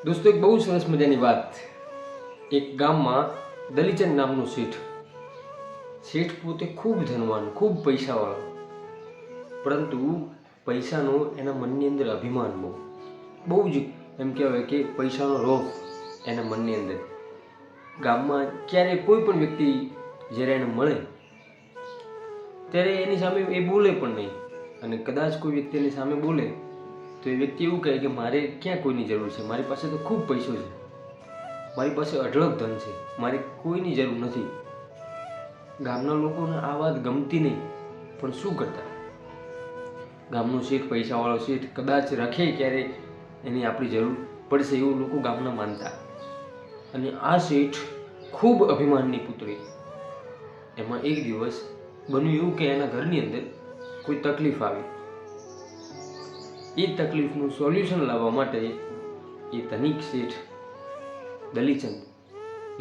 दोस्तों एक बहुत सरस मजानी बात। एक ગામમાં દલીચંદ નામનો શેઠ પોતે ખૂબ ધનવાન, ખૂબ પૈસાવાળો, પરંતુ પૈસાનો એના મનની અંદર અભિમાન બહુ જ એમ કહેવાય કે પૈસાનો રોગ એના મનની અંદર. ગામમાં ક્યારે કોઈ પણ વ્યક્તિ જ્યારે એને મળે ત્યારે એની સામે એ બોલે પણ નહીં, અને કદાચ કોઈ વ્યક્તિ એની સામે બોલે તો એ વ્યક્તિ એવું કહે કે મારે ક્યાં કોઈની જરૂર છે, મારી પાસે તો ખૂબ પૈસો છે, મારી પાસે અઢળક ધન છે, મારે કોઈની જરૂર નથી. ગામના લોકોને આ વાત ગમતી નહીં, પણ શું કરતા? ગામનો શેઠ, પૈસાવાળો શેઠ, કદાચ રખે ક્યારે એની આપણી જરૂર પડશે એવું લોકો ગામના માનતા. અને આ શેઠ ખૂબ અભિમાનની પુત્રી. એમાં એક દિવસ બન્યું એવું કે એના ઘરની અંદર કોઈ તકલીફ આવી. એ તકલીફનું સોલ્યુશન લાવવા માટે એ ધનિક શેઠ દલીચંદ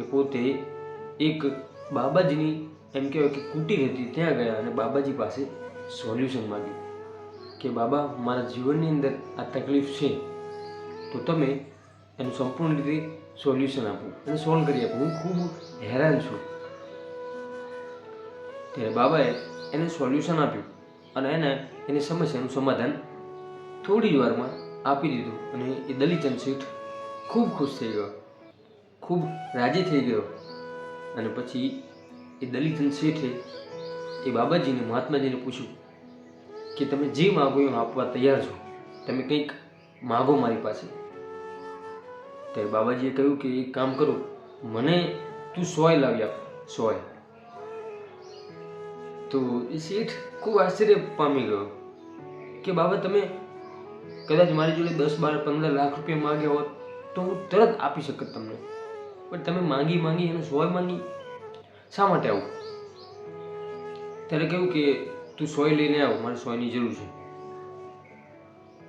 એ પોતે એક બાબાજીની એમ કહેવાય કે કુટીર હતી, ત્યાં ગયા અને બાબાજી પાસે સોલ્યુશન માંગ્યું કે બાબા, મારા જીવનની અંદર આ તકલીફ છે તો તમે એનું સંપૂર્ણ રીતે સોલ્યુશન આપો અને સોલ્વ કરી આપો, હું ખૂબ હેરાન છું. ત્યારે બાબાએ એને સોલ્યુશન આપ્યું અને એની સમસ્યાનું સમાધાન થોડી જ વારમાં આપી દીધું. અને એ દલીચંદ શેઠ ખૂબ ખુશ થઈ ગયો, ખૂબ રાજી થઈ ગયો. અને પછી એ દલીચંદ શેઠે એ બાબાજીને, મહાત્માજીને પૂછ્યું કે તમે જે માગો એ આપવા તૈયાર છો, તમે કંઈક માગો મારી પાસે. ત્યારે બાબાજીએ કહ્યું કે એક કામ કરો, મને તું 100 લાવી આપ, 100. તો એ શેઠ ખૂબ આશ્ચર્ય પામી ગયો કે બાબા, તમે કદાચ મારી જોડે 10, 12, 15 લાખ રૂપિયા માગ્યા હોત તો હું તરત આપી શકત તમને, પણ તમે માંગી અને 100 માંગી, શા માટે આવું? ત્યારે કહ્યું કે તું 100 લઈને આવ, મારે 100ની જરૂર છે.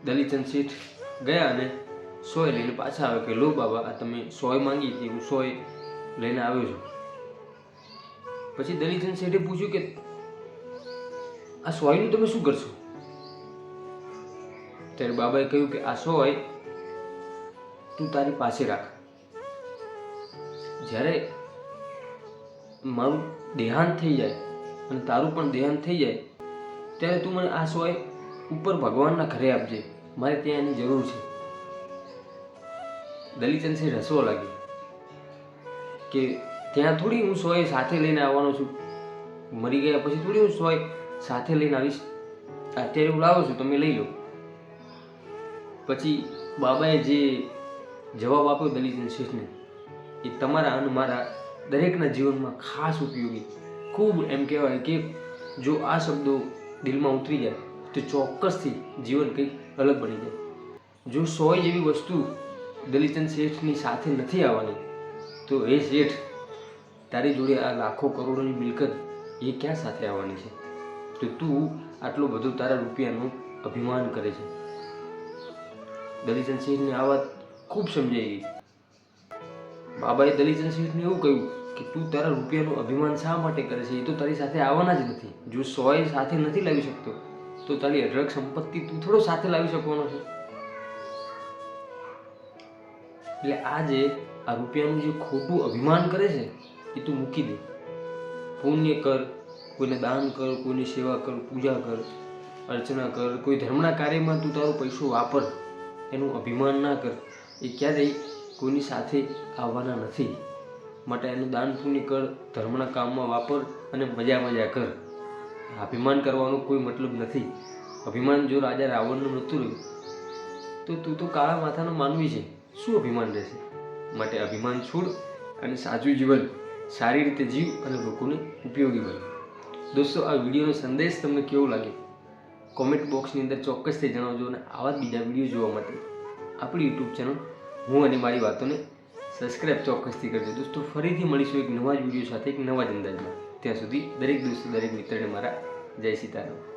દલીચંદ શેઠ ગયા અને 100 લઈને પાછા આવે કે લો બાબા, આ તમે 100 માંગી હતી, હું 100 લઈને આવ્યો છું. પછી દલીચંદ શેઠે પૂછ્યું કે આ 100નું તમે શું કરશો? ત્યારે બાબાએ કહ્યું કે આ 100 તું તારી પાસે રાખ, જ્યારે મારું દેહાંત થઈ જાય અને તારું પણ દેહાંત થઈ જાય ત્યારે તું મને આ 100 ઉપર ભગવાનના ઘરે આપજે, મારે ત્યાં એની જરૂર છે. દલીચંદ શેઠ હસવા લાગી કે ત્યાં થોડી હું 100 સાથે લઈને આવવાનો છું, મરી ગયા પછી થોડી હું 100 સાથે લઈને આવીશ, અત્યારે હું લાવું છું, તમે લઈ લો. પછી બાબાએ જે જવાબ આપ્યો દલીચંદ શેઠને, એ તમારા અને મારા દરેકના જીવનમાં ખાસ ઉપયોગી, ખૂબ એમ કહેવાય કે જો આ શબ્દો દિલમાં ઉતરી જાય તો ચોક્કસથી જીવન કંઈક અલગ બની જાય. જો 100 જેવી વસ્તુ દલીચંદ શેઠની સાથે નથી આવવાની તો એ શેઠ, તારી જોડે આ લાખો કરોડોની મિલકત એ ક્યાં સાથે આવવાની છે? તો તું આટલો બધો તારા રૂપિયાનું અભિમાન કરે છે. દલીચંદ શેઠની આ વાત ખૂબ સમજાઈ ગઈ. બાબાએ દલીચંદ શેઠને એવું કહ્યું કે તું તારા રૂપિયાનું અભિમાન શા માટે કરે છે? એ તો તારી સાથે આવવાના જ નથી. જો 100 સાથે નથી લાવી શકતો તો તારી અઢળક સંપત્તિ તું થોડો સાથે લાવી શકવાનો છે. એટલે આજે આ રૂપિયાનું જે ખોટું અભિમાન કરે છે એ તું મૂકી દે. પુણ્ય કર, કોઈને દાન કર, કોઈની સેવા કર, પૂજા કર, અર્ચના કર, કોઈ ધર્મના કાર્યમાં તું તારો પૈસો વાપર, એનું અભિમાન ના કર. એ ક્યારેય કોઈની સાથે આવવાના નથી. માટે એનું દાન પુણ્ય કર, ધર્મના કામમાં વાપર અને મજા કર. અભિમાન કરવાનો કોઈ મતલબ નથી. અભિમાન જો રાજા રાવણનું નહોતું રહ્યું તો તું તો કાળા માથાનો માનવી છે, શું અભિમાન રહેશે? માટે અભિમાન છોડ અને સાચું જીવન સારી રીતે જીવ અને લોકોને ઉપયોગી બન. દોસ્તો, આ વિડીયોનો સંદેશ તમને કેવો લાગે કોમેન્ટ બોક્સની અંદર ચોક્કસથી જણાવજો. અને આવા જ બીજા વિડીયો જોવા માટે આપણી યુટ્યુબ ચેનલ હું અને મારી વાતોને સબસ્ક્રાઈબ ચોક્કસથી કરજો. દોસ્તો, ફરીથી મળીશું એક નવા જ વિડીયો સાથે, એક નવા જ અંદાજમાં. ત્યાં સુધી દરેક દોસ્તો, દરેક મિત્રને મારા જય સીતારામ.